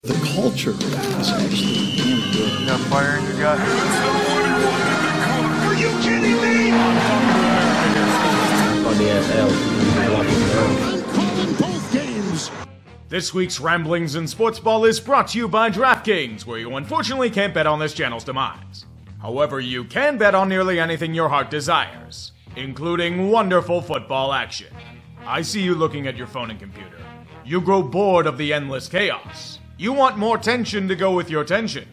The culture is actually damn good. You got fire in your gut? Are you kidding me? On the SL. I'm calling both games. This week's Ramblings in Sportsball is brought to you by DraftKings, where you unfortunately can't bet on this channel's demise. However, you can bet on nearly anything your heart desires, including wonderful football action. I see you looking at your phone and computer. You grow bored of the endless chaos. You want more tension to go with your tension.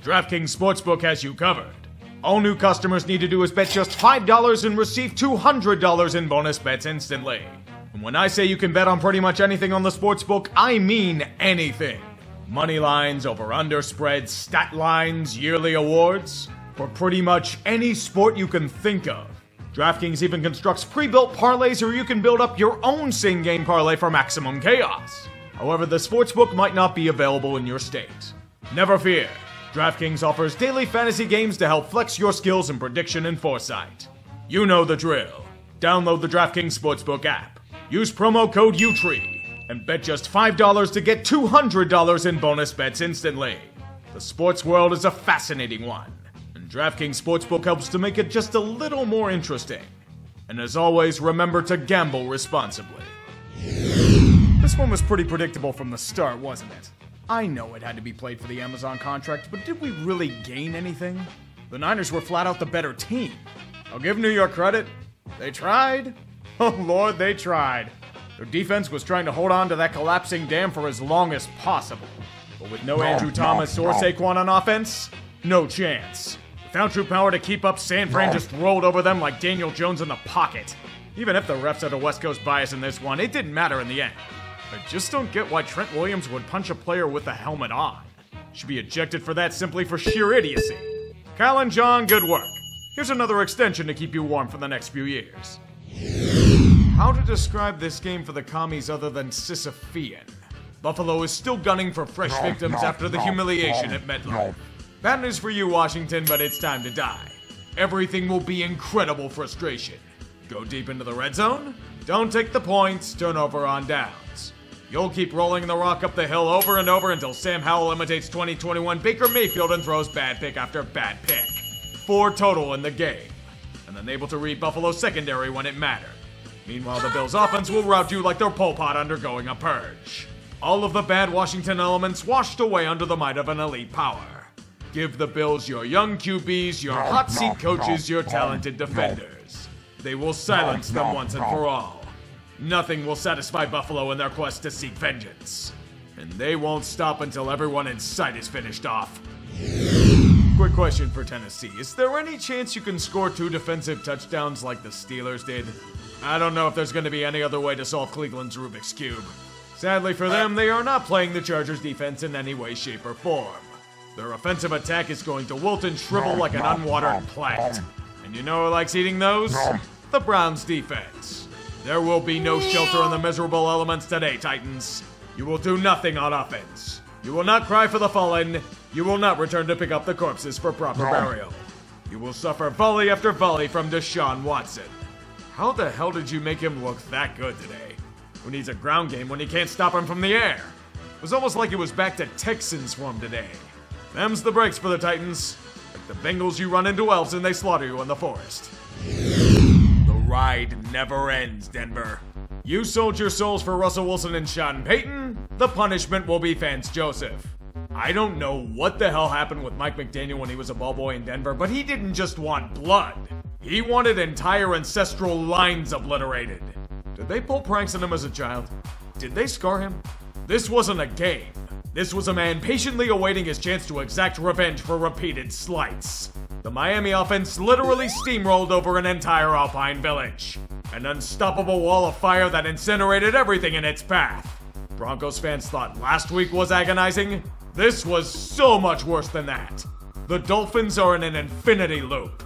DraftKings Sportsbook has you covered. All new customers need to do is bet just $5 and receive $200 in bonus bets instantly. And when I say you can bet on pretty much anything on the sportsbook, I mean anything. Money lines, over-under spreads, stat lines, yearly awards. For pretty much any sport you can think of. DraftKings even constructs pre-built parlays where you can build up your own same-game parlay for maximum chaos. However, the sportsbook might not be available in your state. Never fear. DraftKings offers daily fantasy games to help flex your skills in prediction and foresight. You know the drill. Download the DraftKings Sportsbook app. Use promo code UTREE and bet just $5 to get $200 in bonus bets instantly. The sports world is a fascinating one, and DraftKings Sportsbook helps to make it just a little more interesting. And as always, remember to gamble responsibly. This one was pretty predictable from the start, wasn't it? I know it had to be played for the Amazon contract, but did we really gain anything? The Niners were flat out the better team. I'll give New York credit. They tried. Oh Lord, they tried. Their defense was trying to hold on to that collapsing dam for as long as possible. But with no Andrew Thomas or Saquon on offense, no chance. Without true power to keep up, San Fran just rolled over them like Daniel Jones in the pocket. Even if the refs had a West Coast bias in this one, it didn't matter in the end. I just don't get why Trent Williams would punch a player with the helmet on. Should be ejected for that simply for sheer idiocy. Kyle and John, good work. Here's another extension to keep you warm for the next few years. How to describe this game for the commies other than Sisyphean? Buffalo is still gunning for fresh victims after the humiliation at MetLife. Bad news for you, Washington, but it's time to die. Everything will be incredible frustration. Go deep into the red zone? Don't take the points, turnover on downs. You'll keep rolling the rock up the hill over and over until Sam Howell imitates 2021 Baker Mayfield and throws bad pick after bad pick. 4 total in the game. And unable to read Buffalo's secondary when it mattered. Meanwhile, the Bills' offense will rout you like their Pol Pot undergoing a purge. All of the bad Washington elements washed away under the might of an elite power. Give the Bills your young QBs, your hot seat coaches, your talented defenders. They will silence them once and for all. Nothing will satisfy Buffalo in their quest to seek vengeance. And they won't stop until everyone in sight is finished off. Quick question for Tennessee. Is there any chance you can score 2 defensive touchdowns like the Steelers did? I don't know if there's going to be any other way to solve Cleveland's Rubik's Cube. Sadly for them, they are not playing the Chargers' defense in any way, shape, or form. Their offensive attack is going to wilt and shrivel like an unwatered plant. And you know who likes eating those? The Browns' defense. There will be no shelter in the miserable elements today, Titans. You will do nothing on offense. You will not cry for the fallen. You will not return to pick up the corpses for proper burial. You will suffer volley after volley from Deshaun Watson. How the hell did you make him look that good today? Who needs a ground game when he can't stop him from the air? It was almost like it was back to Texans form today. Them's the breaks for the Titans. Like the Bengals, you run into elves and they slaughter you in the forest. The ride never ends, Denver. You sold your souls for Russell Wilson and Sean Payton. The punishment will be Vance Joseph. I don't know what the hell happened with Mike McDaniel when he was a ball boy in Denver, but he didn't just want blood. He wanted entire ancestral lines obliterated. Did they pull pranks on him as a child? Did they scar him? This wasn't a game. This was a man patiently awaiting his chance to exact revenge for repeated slights. The Miami offense literally steamrolled over an entire Alpine village. An unstoppable wall of fire that incinerated everything in its path. Broncos fans thought last week was agonizing. This was so much worse than that. The Dolphins are in an infinity loop.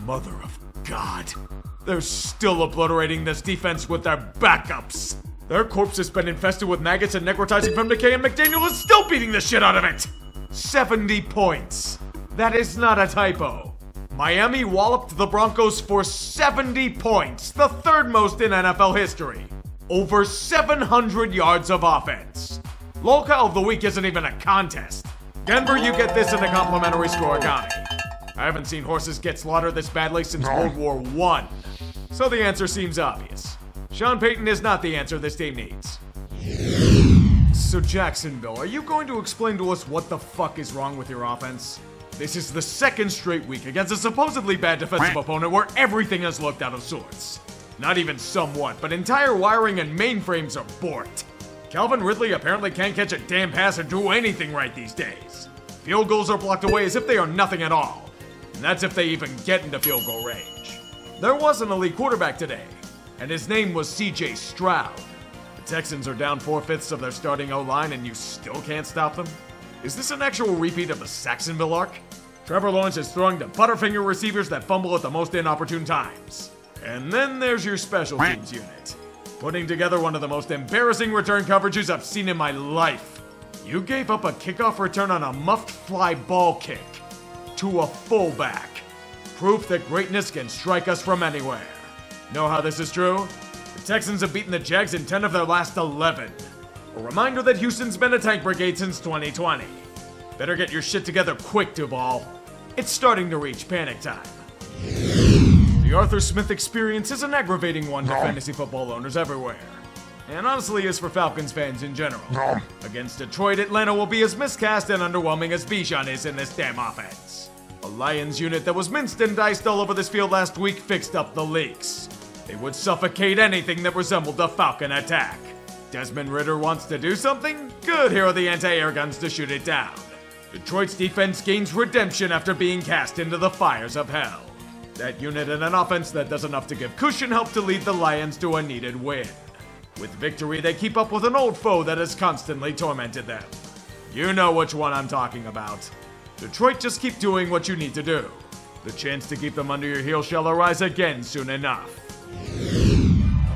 Mother of God. They're still obliterating this defense with their backups. Their corpse has been infested with maggots and necrotizing from decay, and McDaniel is still beating the shit out of it! 70 points. That is not a typo. Miami walloped the Broncos for 70 points, the 3rd most in NFL history. Over 700 yards of offense. Locale of the week isn't even a contest. Denver, you get this in a complimentary scoregami. I haven't seen horses get slaughtered this badly since World War I. So the answer seems obvious. Sean Payton is not the answer this team needs. So Jacksonville, are you going to explain to us what the fuck is wrong with your offense? This is the second straight week against a supposedly bad defensive opponent where everything has looked out of sorts. Not even somewhat, but entire wiring and mainframes are borked. Calvin Ridley apparently can't catch a damn pass or do anything right these days. Field goals are blocked away as if they are nothing at all. And that's if they even get into field goal range. There was an elite quarterback today, and his name was CJ Stroud. The Texans are down 4/5 of their starting O-line and you still can't stop them? Is this an actual repeat of the Saxonville arc? Trevor Lawrence is throwing to Butterfinger receivers that fumble at the most inopportune times. And then there's your special teams unit, putting together one of the most embarrassing return coverages I've seen in my life. You gave up a kickoff return on a muffed fly ball kick to a fullback. Proof that greatness can strike us from anywhere. Know how this is true? The Texans have beaten the Jags in 10 of their last 11. A reminder that Houston's been a tank brigade since 2020. Better get your shit together quick, Duval. It's starting to reach panic time. The Arthur Smith experience is an aggravating one to fantasy football owners everywhere. And honestly is for Falcons fans in general. Against Detroit, Atlanta will be as miscast and underwhelming as Bijan is in this damn offense. A Lions unit that was minced and diced all over this field last week fixed up the leaks. They would suffocate anything that resembled a Falcon attack. Desmond Ridder wants to do something? Good, here are the anti-air guns to shoot it down. Detroit's defense gains redemption after being cast into the fires of hell. That unit and an offense that does enough to give cushion help to lead the Lions to a needed win. With victory, they keep up with an old foe that has constantly tormented them. You know which one I'm talking about. Detroit, just keep doing what you need to do. The chance to keep them under your heel shall arise again soon enough.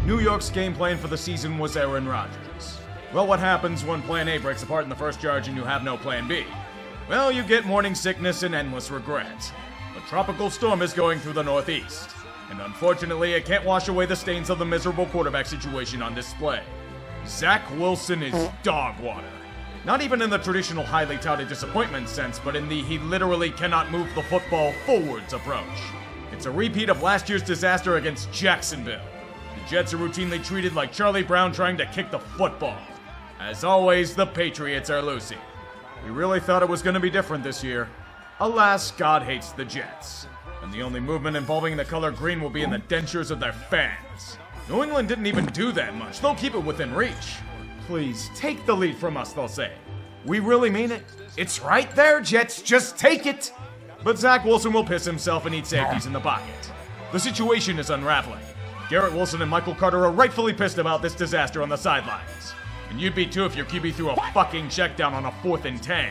New York's game plan for the season was Aaron Rodgers. Well, what happens when plan A breaks apart in the first charge and you have no plan B? Well, you get morning sickness and endless regret. A tropical storm is going through the Northeast, and unfortunately it can't wash away the stains of the miserable quarterback situation on display. Zach Wilson is dog water. Not even in the traditional highly touted disappointment sense, but in the he literally cannot move the football forwards approach. It's a repeat of last year's disaster against Jacksonville. The Jets are routinely treated like Charlie Brown trying to kick the football. As always, the Patriots are losing. We really thought it was going to be different this year. Alas, God hates the Jets. And the only movement involving the color green will be in the dentures of their fans. New England didn't even do that much. They'll keep it within reach. Please, take the lead from us, they'll say. We really mean it. It's right there, Jets. Just take it. But Zach Wilson will piss himself and eat safeties in the pocket. The situation is unraveling. Garrett Wilson and Michael Carter are rightfully pissed about this disaster on the sidelines. And you'd be too if your QB threw a fucking check down on a 4th and 10.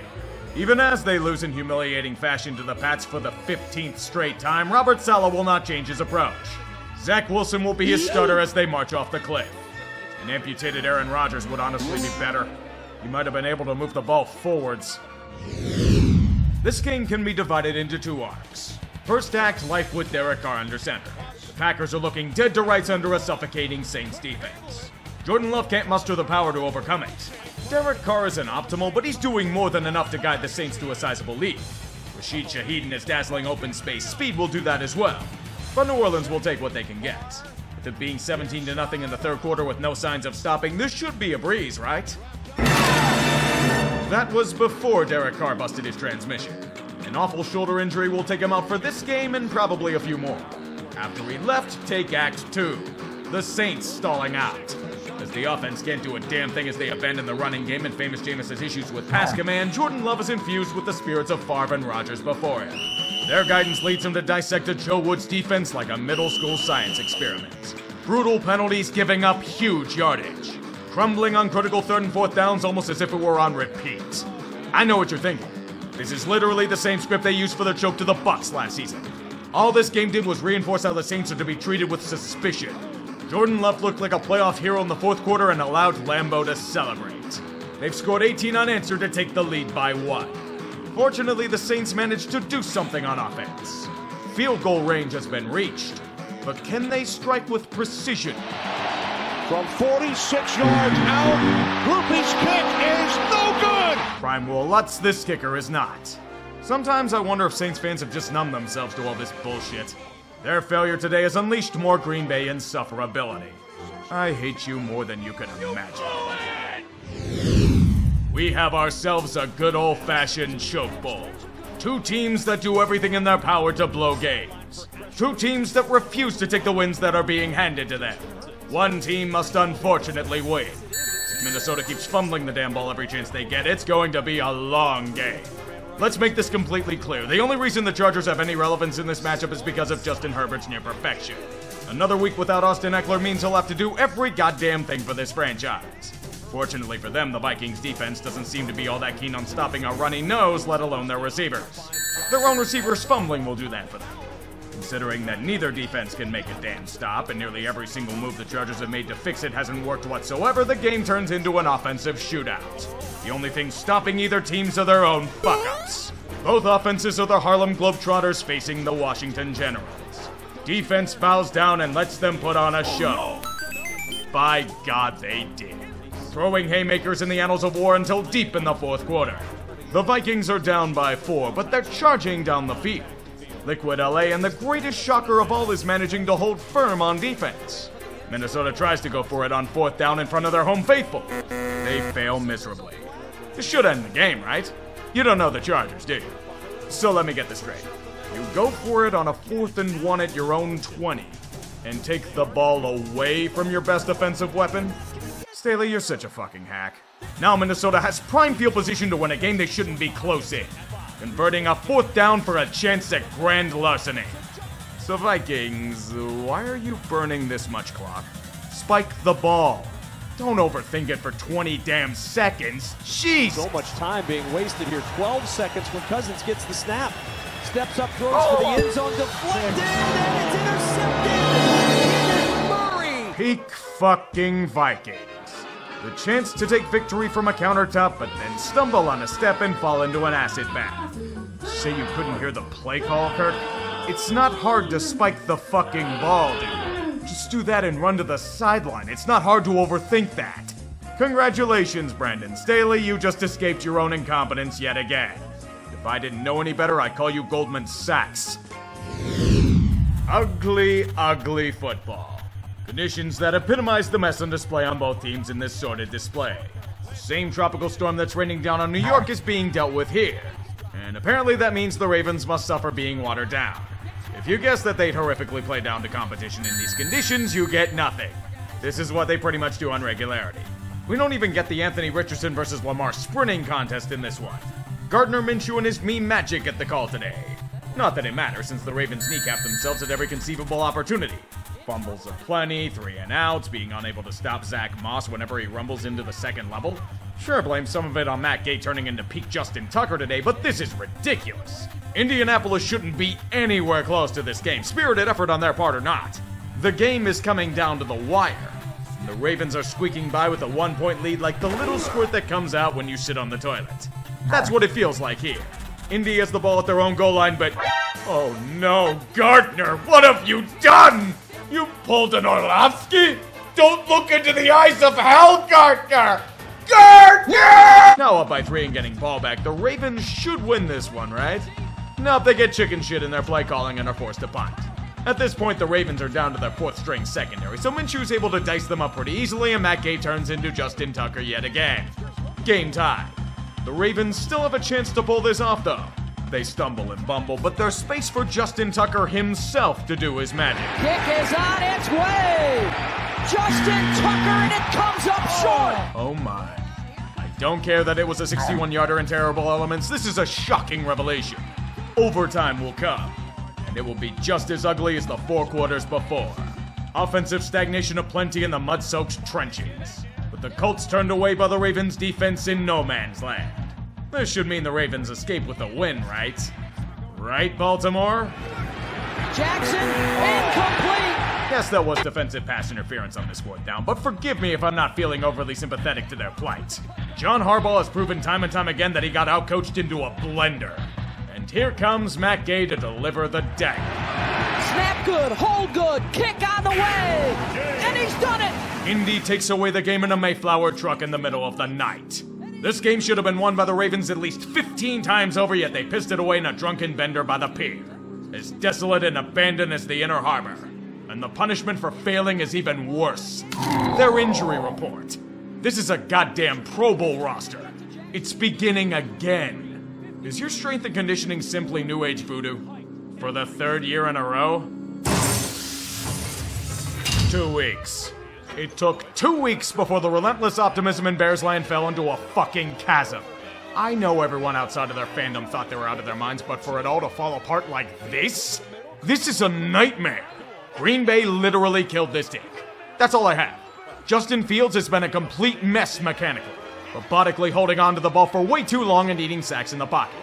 Even as they lose in humiliating fashion to the Pats for the 15th straight time, Robert Saleh will not change his approach. Zach Wilson will be his starter as they march off the cliff. An amputated Aaron Rodgers would honestly be better. He might have been able to move the ball forwards. This game can be divided into 2 arcs. First act, life with Derek Carr under center. The Packers are looking dead to rights under a suffocating Saints defense. Jordan Love can't muster the power to overcome it. Derek Carr isn't optimal, but he's doing more than enough to guide the Saints to a sizable lead. Rashid Shaheed and his dazzling open space speed will do that as well. But New Orleans will take what they can get. With it being 17-0 in the third quarter with no signs of stopping, this should be a breeze, right? That was before Derek Carr busted his transmission. An awful shoulder injury will take him out for this game and probably a few more. After he left, take Act 2. The Saints stalling out. As the offense can't do a damn thing as they abandon the running game and famous Jameis has issues with pass command, Jordan Love is infused with the spirits of Favre and Rodgers before him. Their guidance leads him to dissect a Joe Woods defense like a middle school science experiment. Brutal penalties giving up huge yardage. Crumbling on critical 3rd and 4th downs almost as if it were on repeat. I know what you're thinking. This is literally the same script they used for their choke to the Bucs last season. All this game did was reinforce how the Saints are to be treated with suspicion. Jordan Love looked like a playoff hero in the 4th quarter and allowed Lambeau to celebrate. They've scored 18 unanswered to take the lead by 1. Fortunately, the Saints managed to do something on offense. Field goal range has been reached, but can they strike with precision? from 46 yards out. Groupie's kick is no good. Prime Will Lutz, this kicker is not. Sometimes I wonder if Saints fans have just numbed themselves to all this bullshit. Their failure today has unleashed more Green Bay insufferability. I hate you more than you can imagine. We have ourselves a good old-fashioned choke bowl. Two teams that do everything in their power to blow games. Two teams that refuse to take the wins that are being handed to them. One team must unfortunately win. If Minnesota keeps fumbling the damn ball every chance they get, it's going to be a long game. Let's make this completely clear. The only reason the Chargers have any relevance in this matchup is because of Justin Herbert's near perfection. Another week without Austin Eckler means he'll have to do every goddamn thing for this franchise. Fortunately for them, the Vikings defense doesn't seem to be all that keen on stopping a runny nose, let alone their receivers. Their own receivers fumbling will do that for them. Considering that neither defense can make a damn stop, and nearly every single move the Chargers have made to fix it hasn't worked whatsoever, the game turns into an offensive shootout. The only thing stopping either teams are their own fuck-ups. Both offenses are the Harlem Globetrotters facing the Washington Generals. Defense bows down and lets them put on a show. By God, they did. Throwing haymakers in the annals of war until deep in the fourth quarter. The Vikings are down by 4, but they're charging down the field. Liquid LA, and the greatest shocker of all is managing to hold firm on defense. Minnesota tries to go for it on 4th down in front of their home faithful. They fail miserably. This should end the game, right? You don't know the Chargers, do you? So let me get this straight. You go for it on a 4th and 1 at your own 20, and take the ball away from your best offensive weapon? Staley, you're such a fucking hack. Now Minnesota has prime field position to win a game they shouldn't be close in, converting a 4th down for a chance at grand larceny. So Vikings, why are you burning this much clock? Spike the ball. Don't overthink it for 20 damn seconds. Jeez! So much time being wasted here. 12 seconds when Cousins gets the snap. Steps up, throws for the end zone, deflected, and it's intercepted! Murray! Peak fucking Vikings. The chance to take victory from a countertop, but then stumble on a step and fall into an acid bath. Say you couldn't hear the play call, Kirk? It's not hard to spike the fucking ball, dude. Just do that and run to the sideline. It's not hard to overthink that. Congratulations, Brandon Staley. You just escaped your own incompetence yet again. If I didn't know any better, I'd call you Goldman Sachs. Ugly, ugly football. Conditions that epitomize the mess on display on both teams in this sordid display. The same tropical storm that's raining down on New York is being dealt with here. And apparently that means the Ravens must suffer being watered down. If you guess that they'd horrifically play down to competition in these conditions, you get nothing. This is what they pretty much do on regularity. We don't even get the Anthony Richardson versus Lamar sprinting contest in this one. Gardner Minshew and his meme magic get the call today. Not that it matters, since the Ravens kneecap themselves at every conceivable opportunity. Fumbles aplenty, 3 and outs, being unable to stop Zach Moss whenever he rumbles into the second level. Sure, blame some of it on Matt Gay turning into peak Justin Tucker today, but this is ridiculous. Indianapolis shouldn't be anywhere close to this game, spirited effort on their part or not. The game is coming down to the wire. The Ravens are squeaking by with a 1-point lead like the little squirt that comes out when you sit on the toilet. That's what it feels like here. Indy has the ball at their own goal line, but... Oh no, Gardner, what have you done? You pulled an Orlovsky? Don't look into the eyes of hell, Gardner! Gardner! Now up by 3 and getting ball back, the Ravens should win this one, right? Nope, they get chicken shit in their play calling and are forced to punt. At this point, the Ravens are down to their 4th string secondary, so Minshew's able to dice them up pretty easily, and Matt Gay turns into Justin Tucker yet again. Game time. The Ravens still have a chance to pull this off, though. They stumble and bumble, but there's space for Justin Tucker himself to do his magic. Kick is on its way! Justin Tucker, and it comes up short! Oh my. I don't care that it was a 61-yarder in terrible elements. This is a shocking revelation. Overtime will come, and it will be just as ugly as the 4 quarters before. Offensive stagnation aplenty in the mud-soaked trenches, with the Colts turned away by the Ravens' defense in no man's land. This should mean the Ravens escape with a win, right? Right, Baltimore? Jackson, incomplete! Yes, that was defensive pass interference on this 4th down, but forgive me if I'm not feeling overly sympathetic to their plight. John Harbaugh has proven time and time again that he got outcoached into a blender. And here comes Matt Gay to deliver the dagger. Snap good, hold good, kick on the way! And he's done it! Indy takes away the game in a Mayflower truck in the middle of the night. This game should have been won by the Ravens at least 15 times over, yet they pissed it away in a drunken bender by the pier. As desolate and abandoned as the inner harbor. And the punishment for failing is even worse. Their injury report. This is a goddamn Pro Bowl roster. It's beginning again. Is your strength and conditioning simply New Age voodoo? For the third year in a row? 2 weeks. It took 2 weeks before the relentless optimism in Bears land fell into a fucking chasm. I know everyone outside of their fandom thought they were out of their minds, but for it all to fall apart like this? This is a nightmare. Green Bay literally killed this team. That's all I have. Justin Fields has been a complete mess mechanically, robotically holding on to the ball for way too long and eating sacks in the pocket.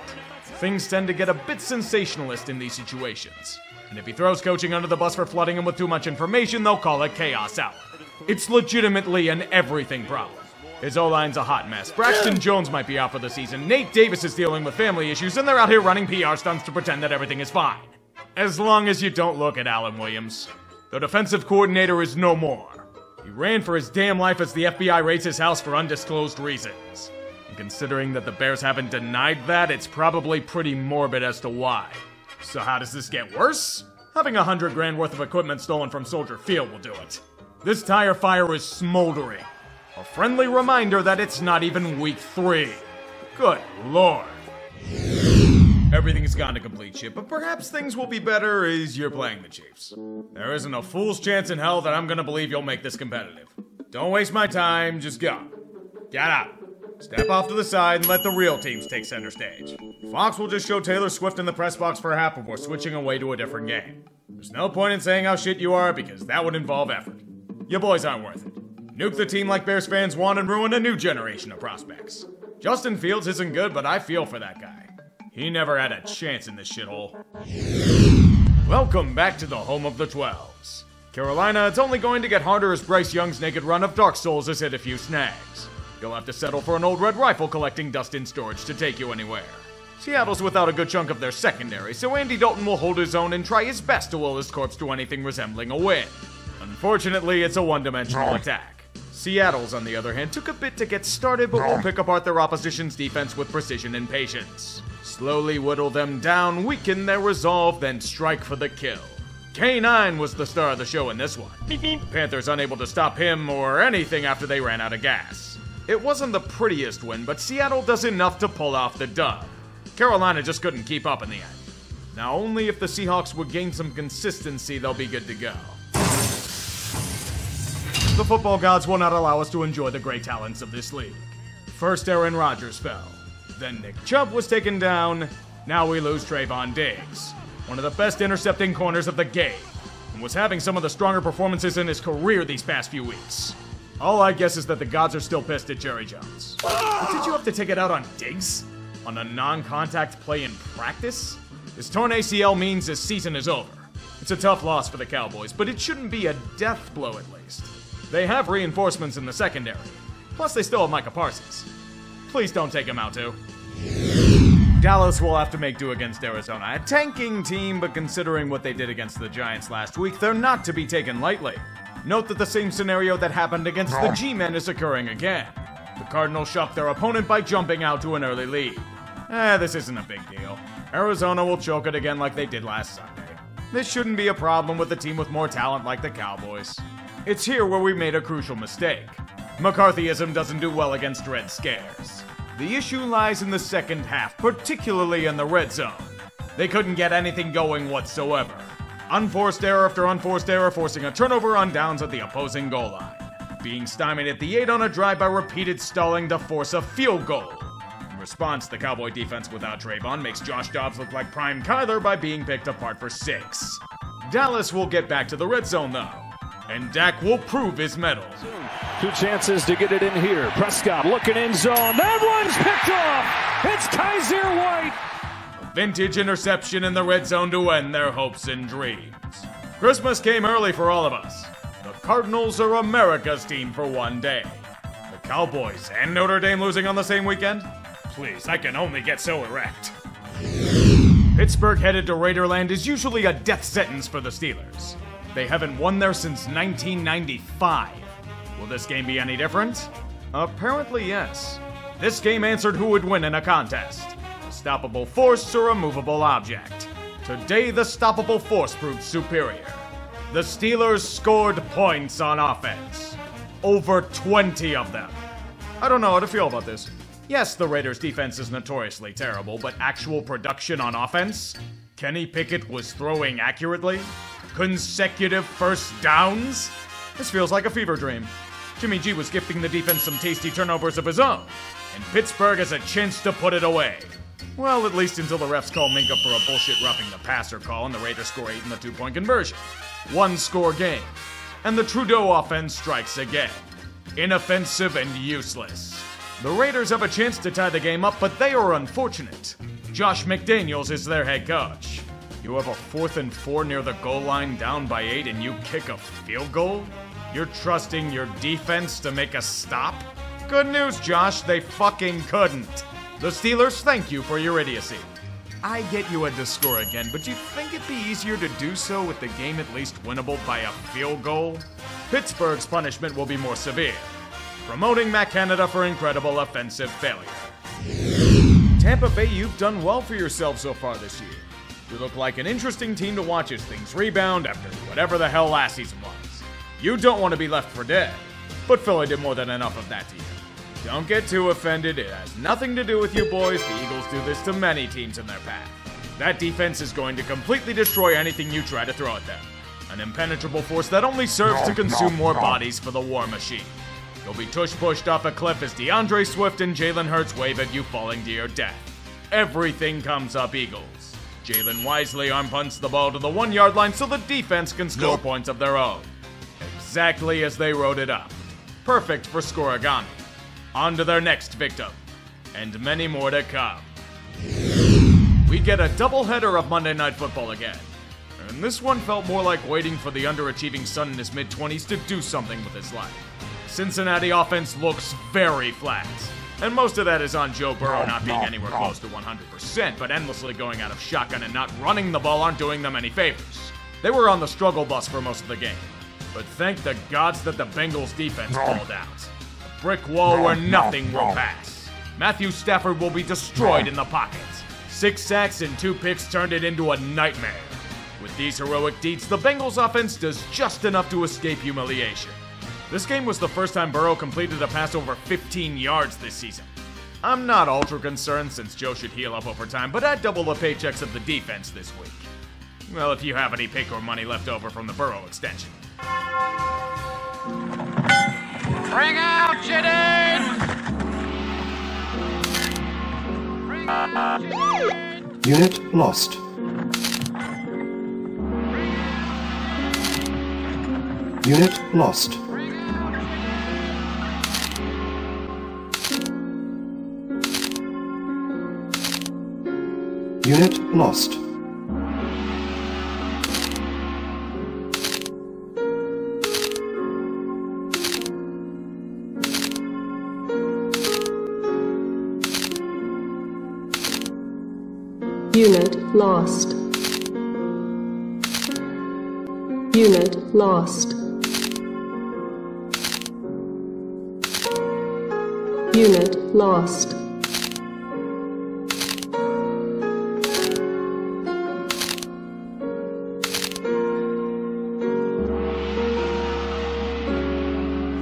Things tend to get a bit sensationalist in these situations. And if he throws coaching under the bus for flooding him with too much information, they'll call it chaos hour. It's legitimately an everything problem. His O-line's a hot mess. Braxton Jones might be out for the season. Nate Davis is dealing with family issues, and they're out here running PR stunts to pretend that everything is fine. As long as you don't look at Alan Williams. The defensive coordinator is no more. He ran for his damn life as the FBI raids his house for undisclosed reasons. And considering that the Bears haven't denied that, it's probably pretty morbid as to why. So how does this get worse? Having $100,000 worth of equipment stolen from Soldier Field will do it. This tire fire is smoldering. A friendly reminder that it's not even week 3. Good lord. Everything's gone to complete shit, but perhaps things will be better as you're playing the Chiefs. There isn't a fool's chance in hell that I'm gonna believe you'll make this competitive. Don't waste my time, just go. Get out. Step off to the side and let the real teams take center stage. Fox will just show Taylor Swift in the press box for half before switching away to a different game. There's no point in saying how shit you are because that would involve effort. You boys aren't worth it. Nuke the team like Bears fans want and ruin a new generation of prospects. Justin Fields isn't good, but I feel for that guy. He never had a chance in this shithole. Welcome back to the home of the 12s. Carolina, it's only going to get harder as Bryce Young's naked run of Dark Souls has hit a few snags. You'll have to settle for an old red rifle collecting dust in storage to take you anywhere. Seattle's without a good chunk of their secondary, so Andy Dalton will hold his own and try his best to will his corpse to anything resembling a win. Unfortunately, it's a one-dimensional attack. Seattle's, on the other hand, took a bit to get started, but will pick apart their opposition's defense with precision and patience. Slowly whittle them down, weaken their resolve, then strike for the kill. K9 was the star of the show in this one. Panthers unable to stop him or anything after they ran out of gas. It wasn't the prettiest win, but Seattle does enough to pull off the dub. Carolina just couldn't keep up in the end. Now only if the Seahawks would gain some consistency, they'll be good to go. The football gods will not allow us to enjoy the great talents of this league. First Aaron Rodgers fell. Then Nick Chubb was taken down. Now we lose Trayvon Diggs, one of the best intercepting corners of the game, and was having some of the stronger performances in his career these past few weeks. All I guess is that the gods are still pissed at Jerry Jones. But did you have to take it out on Diggs? On a non-contact play in practice? His torn ACL means his season is over. It's a tough loss for the Cowboys, but it shouldn't be a death blow at least. They have reinforcements in the secondary. Plus they still have Micah Parsons. Please don't take him out too. Dallas will have to make do against Arizona, a tanking team, but considering what they did against the Giants last week, they're not to be taken lightly. Note that the same scenario that happened against the G-Men is occurring again. The Cardinals shocked their opponent by jumping out to an early lead. This isn't a big deal. Arizona will choke it again like they did last Sunday. This shouldn't be a problem with a team with more talent like the Cowboys. It's here where we made a crucial mistake. McCarthyism doesn't do well against red scares. The issue lies in the second half, particularly in the red zone. They couldn't get anything going whatsoever. Unforced error after unforced error, forcing a turnover on downs at the opposing goal line. Being stymied at the 8 on a drive by repeated stalling to force a field goal. In response, the Cowboy defense without Trayvon makes Josh Dobbs look like prime Kyler by being picked apart for 6. Dallas will get back to the red zone though, and Dak will prove his mettle. 2 chances to get it in here. Prescott looking in zone. That one's picked off. It's Kaiser White. A vintage interception in the red zone to end their hopes and dreams. Christmas came early for all of us. The Cardinals are America's team for one day. The Cowboys and Notre Dame losing on the same weekend? Please, I can only get so erect. Pittsburgh headed to Raiderland is usually a death sentence for the Steelers. They haven't won there since 1995. Will this game be any different? Apparently, yes. This game answered who would win in a contest. A stoppable force or a movable object. Today, the stoppable force proved superior. The Steelers scored points on offense. Over 20 of them. I don't know how to feel about this. Yes, the Raiders' defense is notoriously terrible, but actual production on offense? Kenny Pickett was throwing accurately? Consecutive first downs? This feels like a fever dream. Jimmy G was gifting the defense some tasty turnovers of his own, and Pittsburgh has a chance to put it away. Well, at least until the refs call Minka for a bullshit roughing the passer call and the Raiders score 8 in the 2-point conversion. 1-score game. And the Trudeau offense strikes again. Inoffensive and useless. The Raiders have a chance to tie the game up, but they are unfortunate. Josh McDaniels is their head coach. You have a 4th and 4 near the goal line down by 8 and you kick a field goal? You're trusting your defense to make a stop? Good news, Josh, they fucking couldn't. The Steelers thank you for your idiocy. I get you had to score again, but you think it'd be easier to do so with the game at least winnable by a field goal? Pittsburgh's punishment will be more severe. Promoting Matt Canada for incredible offensive failure. Tampa Bay, you've done well for yourself so far this year. You look like an interesting team to watch as things rebound after whatever the hell last season was. You don't want to be left for dead, but Philly did more than enough of that to you. Don't get too offended, it has nothing to do with you boys. The Eagles do this to many teams in their path. That defense is going to completely destroy anything you try to throw at them. An impenetrable force that only serves to consume more bodies for the war machine. You'll be tush-pushed off a cliff as DeAndre Swift and Jalen Hurts wave at you falling to your death. Everything comes up Eagles. Jalen wisely arm punts the ball to the 1-yard line so the defense can score points of their own. Exactly as they wrote it up. Perfect for Scorigami. On to their next victim. And many more to come. We get a doubleheader of Monday Night Football again. And this one felt more like waiting for the underachieving son in his mid-20s to do something with his life. Cincinnati offense looks very flat. And most of that is on Joe Burrow not being anywhere close to 100%, but endlessly going out of shotgun and not running the ball aren't doing them any favors. They were on the struggle bus for most of the game. But thank the gods that the Bengals defense pulled out. A brick wall where nothing will pass. Matthew Stafford will be destroyed in the pocket. 6 sacks and 2 picks turned it into a nightmare. With these heroic deeds, the Bengals offense does just enough to escape humiliation. This game was the first time Burrow completed a pass over 15 yards this season. I'm not ultra concerned since Joe should heal up over time, but I'd double the paychecks of the defense this week. Well, if you have any pick or money left over from the Burrow extension. Bring out Jennings! Unit lost. Unit lost. Unit lost. Unit lost. Unit lost. Unit lost.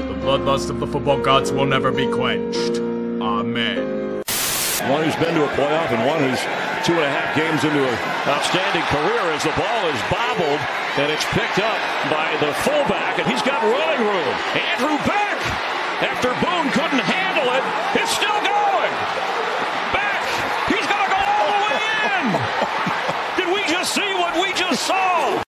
The bloodlust of the football gods will never be quenched. Amen. One who's been to a playoff and one who's 2.5 games into an outstanding career as the ball is bobbled and it's picked up by the fullback and he's got running room. Andrew Beck